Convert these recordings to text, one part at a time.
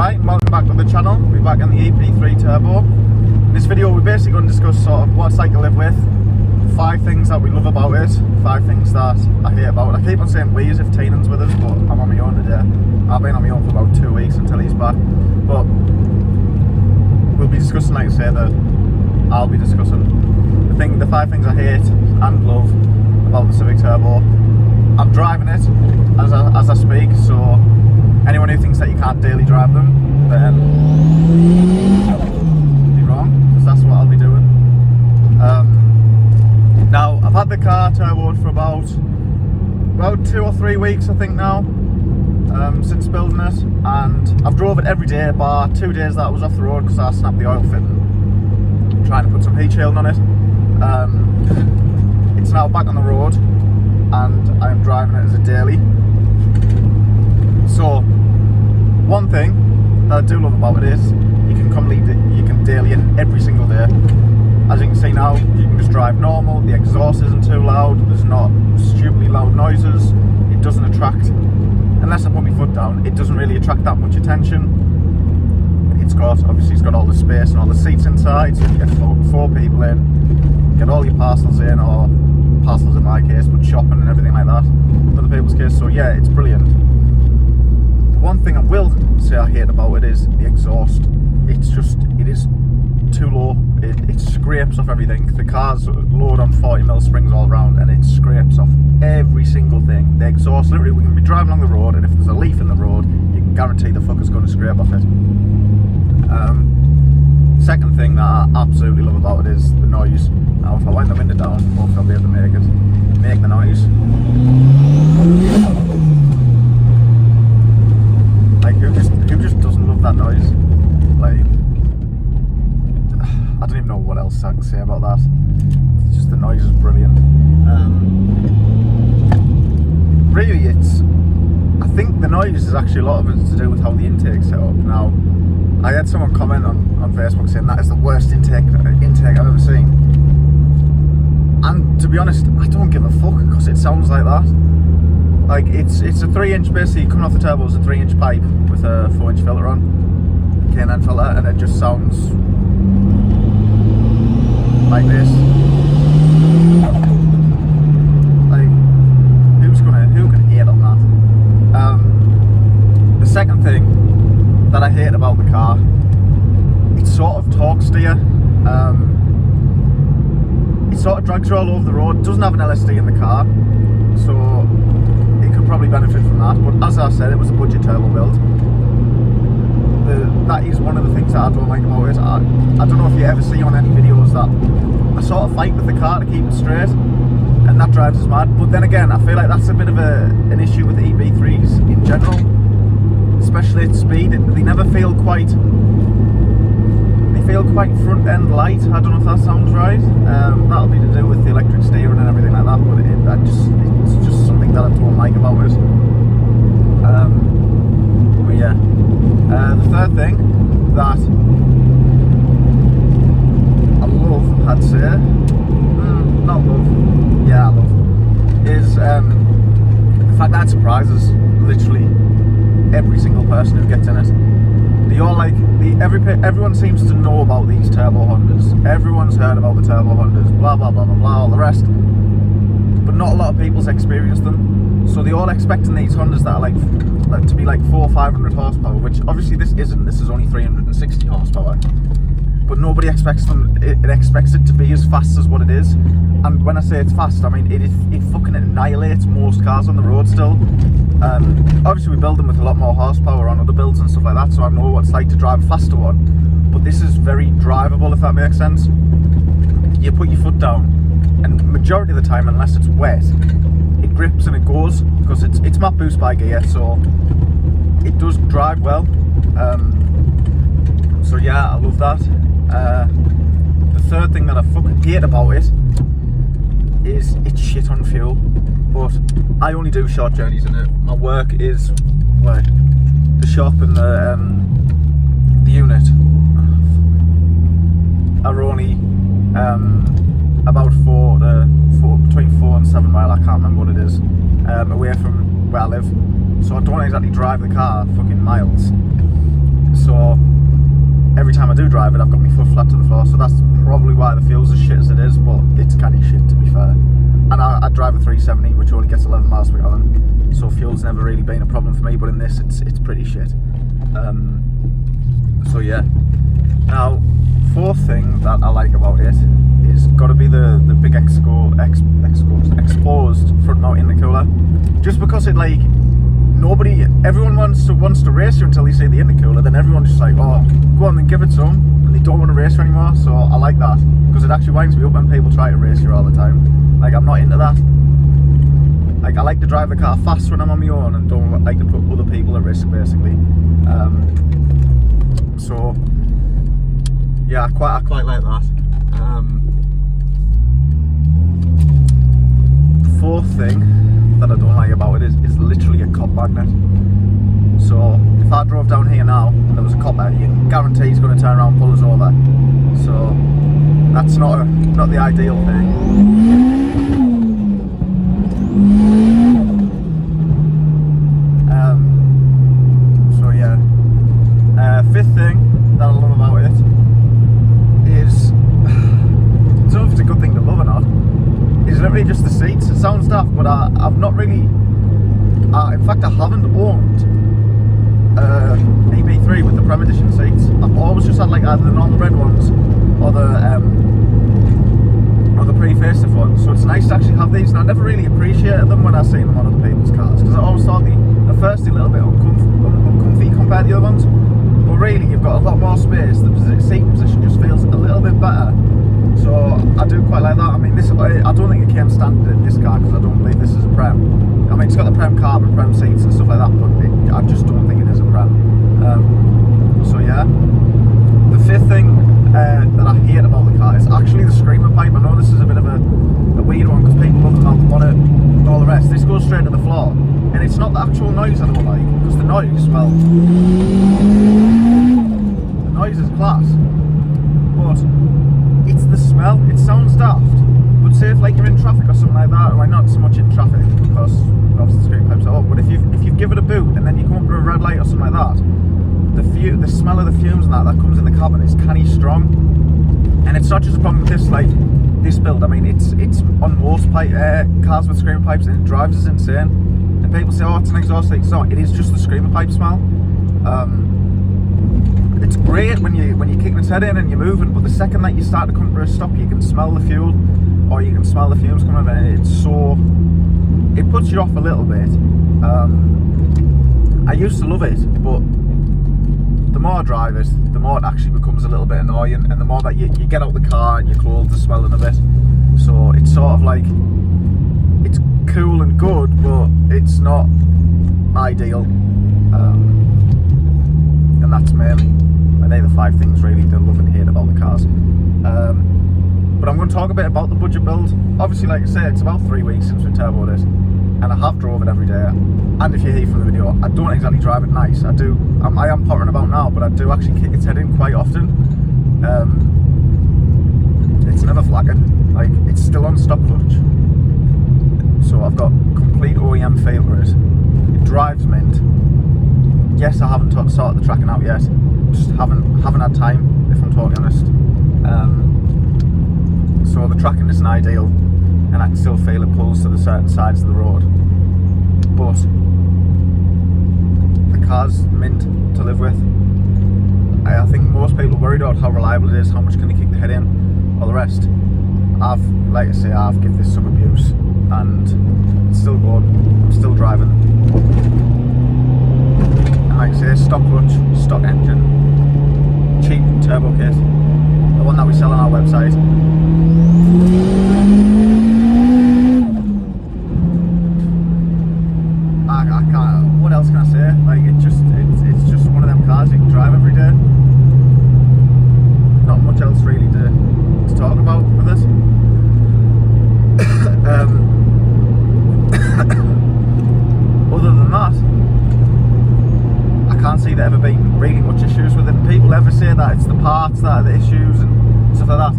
Hi, welcome back to the channel. We're back on the ep3 turbo. In this video we're basically going to discuss sort of what it's like to live with, 5 things that we love about it, 5 things that I hate about it. I keep on saying we as if Teenan's with us, but I'm on my own today. I've been on my own for about 2 weeks until he's back. But we'll be discussing, like I say, that I'll be discussing the 5 things I hate and love about the Civic Turbo. I'm driving it as I speak, so anyone who thinks that you can't daily drive them, then be wrong, because that's what I'll be doing. Now, I've had the car turboed for about 2 or 3 weeks, I think now, since building it, and I've drove it every day, bar 2 days that I was off the road because I snapped the oil fitting, trying to put some heat shield on it. It's now back on the road, and I'm driving it as a daily. So, one thing that I do love about it is you can daily it every single day. As you can see now, you can just drive normal, the exhaust isn't too loud, there's not stupidly loud noises, it doesn't attract, unless I put my foot down, it doesn't really attract that much attention. Obviously it's got all the space and all the seats inside, so you get 4 people in, get all your parcels in, or parcels in my case, but shopping and everything like that, for the people's case, so yeah, it's brilliant. The one thing I will say I hate about it is the exhaust. It is too low, it scrapes off everything. The car's lowered on 40mm springs all around, and it scrapes off every single thing. The exhaust, literally, we can be driving along the road, and if there's a leaf in the road, you can guarantee the fucker's going to scrape off it. Second thing that I absolutely love about it is the noise. Now, if I wind the window down, hopefully I'll be able to make the noise. Like, who just doesn't love that noise? Like, I don't even know what else I can say about that. It's just the noise is brilliant. Really, I think the noise is actually a lot of it to do with how the intake's set up. Now, I had someone comment on Facebook saying that is the worst intake I've ever seen. And to be honest, I don't give a fuck, because it sounds like that. Like, it's a 3-inch, basically coming off the turbo is a 3-inch pipe with a 4-inch filter on, K&N filter, and it just sounds like this. Like, who can hate on that? The second thing that I hate about the car, it sort of talks to you. It sort of drags you all over the road. It doesn't have an LSD in the car, so it could probably benefit from that. But as I said, it was a budget turbo build. That is one of the things that I don't like about it. I don't know if you ever see on any videos that I sort of fight with the car to keep it straight, and that drives us mad. But then again, I feel like that's a bit of an issue with the ep3s in general, especially at speed. They never feel quite. They feel quite front end light. I don't know if that sounds right. That'll be to do with the electric steering and everything like that. But it's just something that I don't like about it. But yeah. The third thing that I love, I'd say, not love, yeah, I love, is the fact that it surprises literally every single person who gets in it. They all like, everyone seems to know about these turbo Hondas. Everyone's heard about the turbo Hondas, blah blah blah blah blah, all the rest. But not a lot of people's experienced them. So they're all expecting these Hondas that are like to be like 400 or 500 horsepower, which obviously this isn't. This is only 360 horsepower. But nobody expects them. It expects it to be as fast as what it is. And when I say it's fast, I mean it fucking annihilates most cars on the road still. Obviously we build them with a lot more horsepower on other builds and stuff like that, so I know what it's like to drive a faster one. But this is very drivable, if that makes sense. You put your foot down, and majority of the time, unless it's wet, it grips and it goes, because it's not boost by gear, so it does drive well. So yeah, I love that. The third thing that I fucking hate about it is it's shit on fuel, but I only do short journeys in it. My work is the shop and the unit are only about between 4 and 7 mile, I can't remember what it is, away from where I live. So I don't exactly drive the car fucking miles. So every time I do drive it, I've got my foot flat to the floor. So that's probably why the fuel's as shit as it is, but it's kind of shit, to be fair. And I drive a 370, which only gets 11 miles per gallon. So fuel's never really been a problem for me, but in this, it's pretty shit. So yeah. Now, fourth thing that I like about it is got to be the big exposed front mount intercooler. Just because it, like, everyone wants to race you until they see the intercooler, then everyone's just like, oh, go on then, give it to them, and they don't want to race you anymore. So I like that, because it actually winds me up when people try to race you all the time. Like, I'm not into that. Like, I like to drive the car fast when I'm on my own, and don't like to put other people at risk, basically. So yeah, I quite like that. The fourth thing that I don't like about it is literally a cop magnet. So if I drove down here now and there was a cop there, you can guarantee he's going to turn around and pull us over. So that's not the ideal thing. So yeah, fifth thing that I love about it is, I don't know if it's a good thing to love or not, is literally just the seats. It sounds daft, but I've not really, in fact I haven't owned ep3 with the Prem Edition seats. I've always just had like either the normal red ones or the pre-facelift ones. So it's nice to actually have these, and I never really appreciated them when I seen them on other people's cars, because I always thought at first a little bit uncomfy compared to the other ones. But really, you've got a lot more space. The seat position just feels a little bit better. So I do quite like that. I mean, I don't think it came standard in this car, because I don't believe this is a Prem. I mean, it's got the Prem carbon, Prem seats and stuff like that, but I just don't think it is a Prem. So yeah. The fifth thing that I hate about the car is actually the screamer pipe. I know this is a bit of a weird one, because people love them out the bonnet and all the rest. This goes straight to the floor, and it's not the actual noise I don't like, because the noise, well, the noise is class, but it's the smell. It sounds daft, but say if like you're in traffic or something like that, well, not so much in traffic because obviously the scream pipes are up, but if you've given it a boot and then you come up to a red light or something like that, the smell of the fumes and that comes in the cabin is kind of strong. And it's not just a problem with this build. I mean, it's on most cars with screamer pipes, and it drives us insane. And people say, oh, it's an exhaust leak. So it is just the screamer pipe smell. It's great when you're kicking its head in and you're moving, but the second that you start to come to a stop, you can smell the fuel, or you can smell the fumes coming out, and it puts you off a little bit. I used to love it, but the more I drive it, the more it actually becomes a little bit annoying, and the more that you get out the car and your clothes are smelling a bit. So it's sort of like, it's cool and good, but it's not ideal. And that's mainly, they're the 5 things really to love and hate about the cars. But I'm going to talk a bit about the budget build. Obviously, like I say, it's about 3 weeks since we turboed it, and I have drove it every day. And if you hear from the video, I don't exactly drive it nice. I am pottering about now, but I do actually kick its head in quite often. It's never flagging. Like, it's still on stop clutch. So I've got complete OEM feel for it. It drives mint. Yes, I haven't sorted the tracking out yet. Just haven't had time, if I'm totally honest. So the tracking isn't ideal, and I can still feel it pulls to the certain sides of the road. But the car's mint to live with. I think most people are worried about how reliable it is, how much can they kick the head in, all the rest. I've given this some abuse, and it's still going. I'm still driving. Like I say, stock clutch, stock engine, cheap turbo kit, the one that we sell on our website. I can't, what else can I say? Like, it's just one of them cars you can drive every day. Not much else really to talk about with it. Other than that, I can't see there ever being really much issues with it. People ever say that it's the parts that are the issues and stuff like that.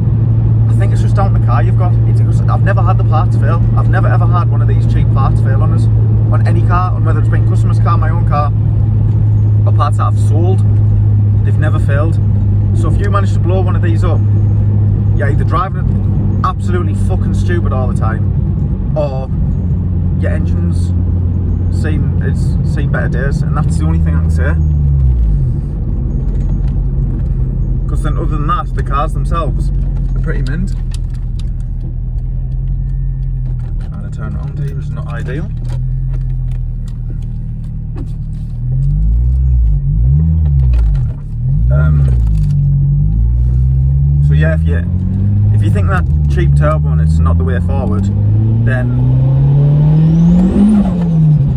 I think it's just down to the car you've got. I've never had the parts fail. I've never ever had one of these cheap parts fail on us, on any car, on whether it's been customer's car, my own car, or parts that I've sold. They've never failed. So if you manage to blow one of these up, you're either driving it absolutely fucking stupid all the time, or your engine's seen better days, and that's the only thing I can say. Because then other than that, the cars themselves are pretty mint. Trying to turn it on to you is not ideal. So yeah, if you think that cheap turbo and it's not the way forward, then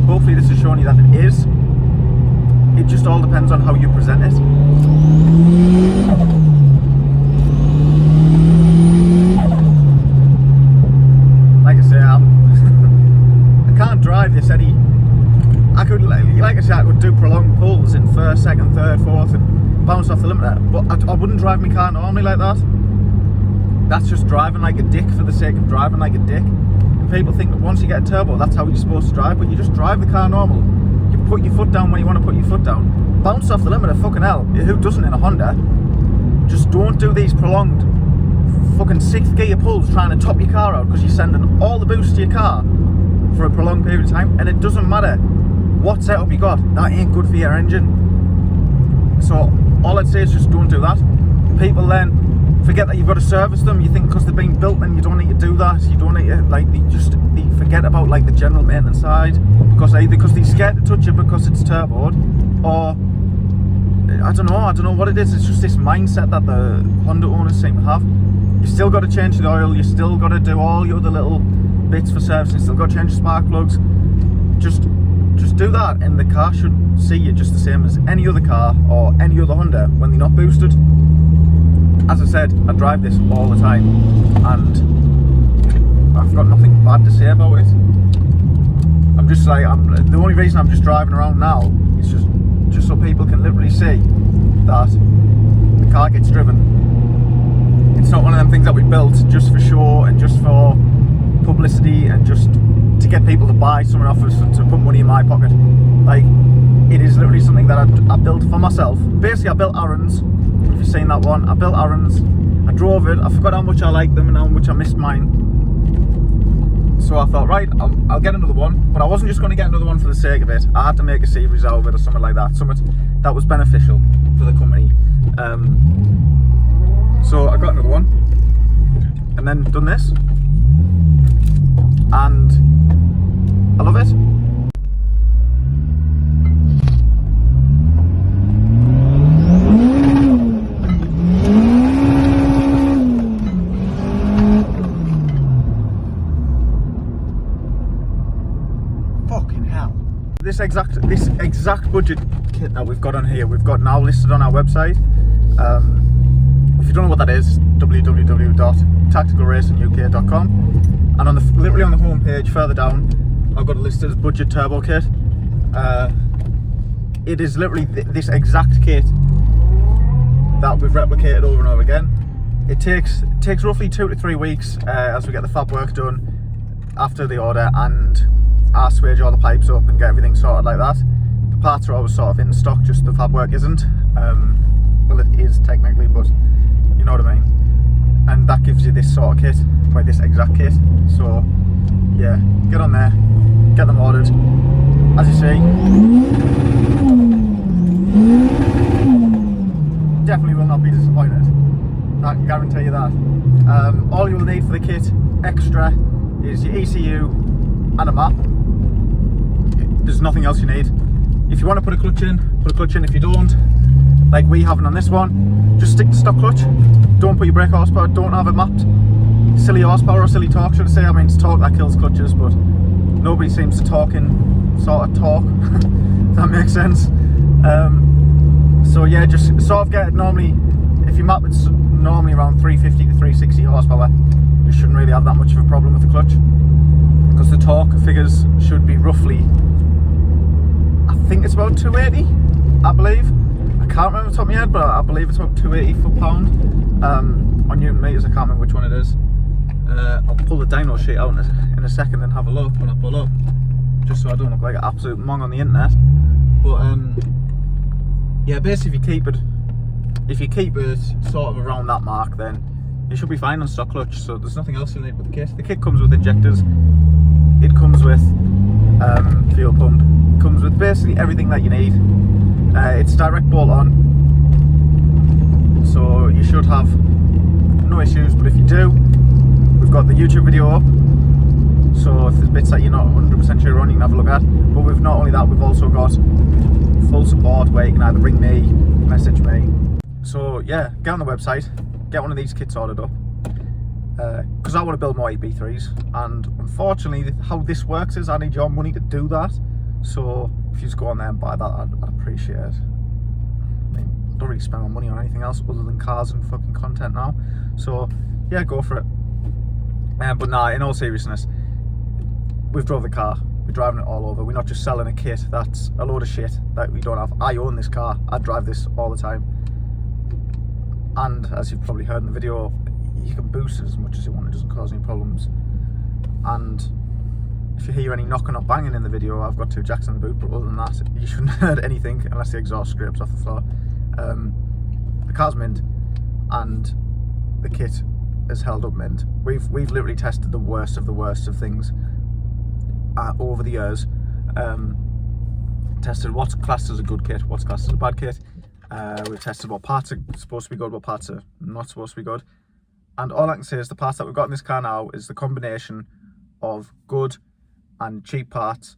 hopefully this is showing you that it is. It just all depends on how you present it. Like I say, I can't drive this any. I could, like I said, I could do prolonged pulls in first, second, third, fourth, and bounce off the limiter. But I wouldn't drive my car normally like that. That's just driving like a dick for the sake of driving like a dick. And people think that once you get a turbo, that's how you're supposed to drive. But you just drive the car normal. You put your foot down when you want to put your foot down. Bounce off the limiter, fucking hell. Who doesn't in a Honda? Just don't do these prolonged fucking 6th gear pulls trying to top your car out, because you're sending all the boost to your car for a prolonged period of time, and it doesn't matter what setup you got, that ain't good for your engine. So all I'd say is just don't do that. People then forget that you've got to service them. You think because they're being built then you don't need to do that. You don't need to, like, they forget about like the general maintenance side, because either because they're scared to touch it because it's turboed, or I don't know what it is. It's just this mindset that the Honda owners seem to have. You still got to change the oil, you still got to do all your other little bits for servicing, you still got to change the spark plugs. Just do that, and the car should see you just the same as any other car or any other Honda when they're not boosted. As I said, I drive this all the time, and I've got nothing bad to say about it. I'm just like, the only reason I'm just driving around now is just so people can literally see that the car gets driven. It's not one of them things that we built just for show and just for publicity and just to get people to buy something off us and to put money in my pocket. Like, it is literally something that I built for myself. Basically, I built Aaron's. If you've seen that one, I built Aaron's. I drove it. I forgot how much I liked them and how much I missed mine. So I thought, right, I'll get another one. But I wasn't just going to get another one for the sake of it. I had to make a series out of it or something like that. Something that was beneficial for the company. So I got another one. And then done this. And I love it. Fucking hell. This exact budget kit that we've got on here, we've got now listed on our website. If you don't know what that is, www.tacticalracinguk.com, and literally on the home page further down, I've got it listed as budget turbo kit. It is literally this exact kit that we've replicated over and over again. It takes roughly 2 to 3 weeks as we get the fab work done after the order, and I swage all the pipes up and get everything sorted like that. The parts are always sort of in stock, just the fab work isn't. Well, it is technically, but you know what I mean. And that gives you this sort of kit, like this exact kit. So yeah, get on there, get them ordered. As you see, definitely will not be disappointed. I can guarantee you that. All you will need for the kit extra is your ECU and a map. There's nothing else you need. If you want to put a clutch in, put a clutch in. If you don't, like we haven't on this one, just stick to stock clutch. Don't put your brake horsepower, don't have it mapped. Silly horsepower or silly torque, should I say. I mean, it's torque that kills clutches, but nobody seems to talk in sort of torque, if that makes sense. So yeah, just sort of get it normally, if you map it's normally around 350 to 360 horsepower, you shouldn't really have that much of a problem with the clutch, because the torque figures should be roughly, I think it's about 280, I believe. I can't remember the top of my head, but I believe it's about 280 foot-pound. On Newton meters, I can't remember which one it is. I'll pull the dyno sheet out in a second and have a look when I pull up, just so I don't look like an absolute mong on the internet. But yeah, basically if you keep it if you keep it sort of around that mark, then you should be fine on stock clutch. So there's nothing else you need with the kit. The kit comes with injectors, it comes with fuel pump, it comes with basically everything that you need. It's direct bolt on, so you should have no issues. But if you do, we've got the YouTube video up, so if there's bits that you're not 100% sure on, you can have a look at. But we've not only that, we've also got full support where you can either ring me, message me. So yeah, get on the website, get one of these kits ordered up, because I want to build more ep3s, and unfortunately how this works is I need your money to do that. So if you just go on there and buy that, I'd appreciate it. I mean, I don't really spend my money on anything else other than cars and fucking content now, so yeah, go for it. But nah, in all seriousness, we've drove the car, we're driving it all over. We're not just selling a kit that's a load of shit that we don't have. I own this car, I drive this all the time, and as you've probably heard in the video, you can boost it as much as you want, it doesn't cause any problems. And if you hear any knocking or banging in the video, I've got 2 jacks in the boot, but other than that, you shouldn't have heard anything unless the exhaust scrapes off the floor. The car's mint, and the kit is held up mint. We've literally tested the worst of things over the years. Tested what's classed as a good kit, what's classed as a bad kit. We've tested what parts are supposed to be good, what parts are not supposed to be good. And all I can say is the parts that we've got in this car now is the combination of good and cheap parts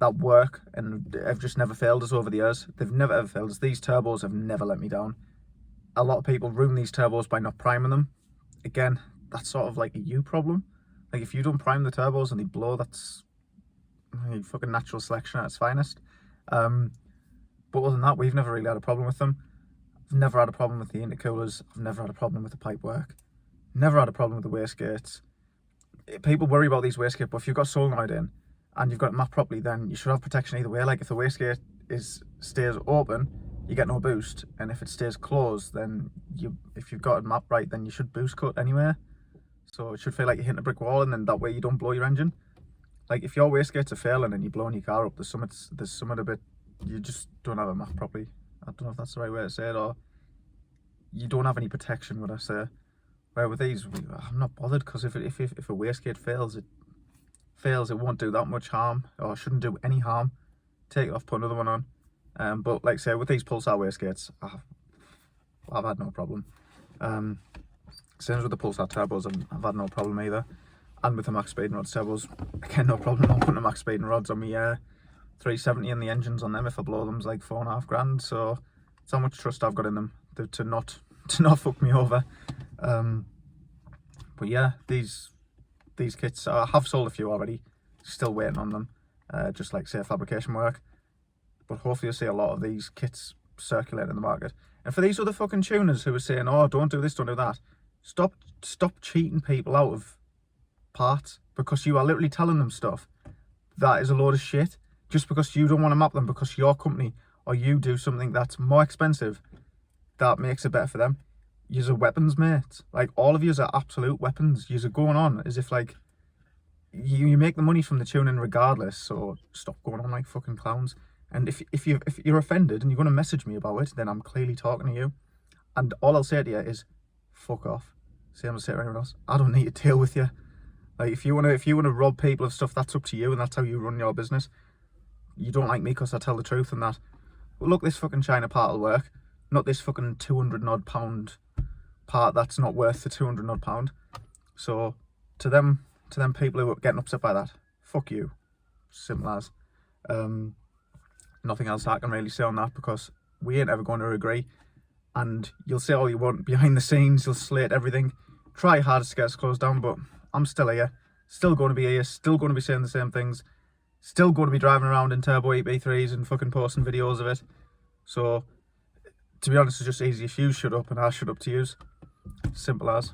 that work and have just never failed us over the years. They've never ever failed us. These turbos have never let me down. A lot of people ruin these turbos by not priming them. Again, that's sort of like a you problem. Like if you don't prime the turbos and they blow, that's fucking natural selection at its finest. But other than that, we've never really had a problem with them. I've never had a problem with the intercoolers. I've never had a problem with the pipe work. Never had a problem with the wastegates. People worry about these wastegates, but if you've got solenoid in and you've got it mapped properly, then you should have protection either way. Like if the wastegate stays open, you get no boost, and if it stays closed, then if you've got it mapped right, then you should boost cut anywhere. So it should feel like you're hitting a brick wall, and then that way you don't blow your engine. Like if your wastegates are failing and you're blowing your car up, there's something a bit, you just don't have it mapped properly. I don't know if that's the right way to say it, or you don't have any protection, would I say. Where with these, I'm not bothered, because if a wastegate fails, it won't do that much harm, or shouldn't do any harm. Take it off, put another one on. But like I say, with these Pulsar wastegates, I've had no problem. Same as with the Pulsar turbos, I've had no problem either. And with the max speed and rods turbos, again, no problem. I'm putting the max speed and rods on my 370, and the engines on them, if I blow them, is like $4.5 grand. So it's how much trust I've got in them to not fuck me over. But yeah, these kits, I have sold a few already, still waiting on them, just like say fabrication work. But hopefully you'll see a lot of these kits circulating in the market. And for these other fucking tuners who are saying, oh, don't do this, don't do that, stop cheating people out of parts, because you are literally telling them stuff that is a load of shit, just because you don't want to map them, because your company or you do something that's more expensive that makes it better for them. Yous are weapons, mate. Like, all of yous are absolute weapons. Yous are going on as if, like, you make the money from the tuning regardless, so stop going on like fucking clowns. And if you're offended and you're going to message me about it, then I'm clearly talking to you. And all I'll say to you is, fuck off. Same as I say to anyone else. I don't need to deal with you. Like, if you wanna rob people of stuff, that's up to you, and that's how you run your business. You don't like me because I tell the truth and that. But look, this fucking China part will work. Not this fucking 200 odd pound part that's not worth the 200 odd pound. So to them people who are getting upset by that, fuck you. Simple as. Nothing else I can really say on that, because we ain't ever going to agree. And you'll say all you want behind the scenes, you'll slate everything, try hardest to get us closed down, but I'm still here, still going to be here, still going to be saying the same things, still going to be driving around in turbo ep3s and fucking posting videos of it. So to be honest, it's just easy if you shut up and I shut up to yous. Simple as.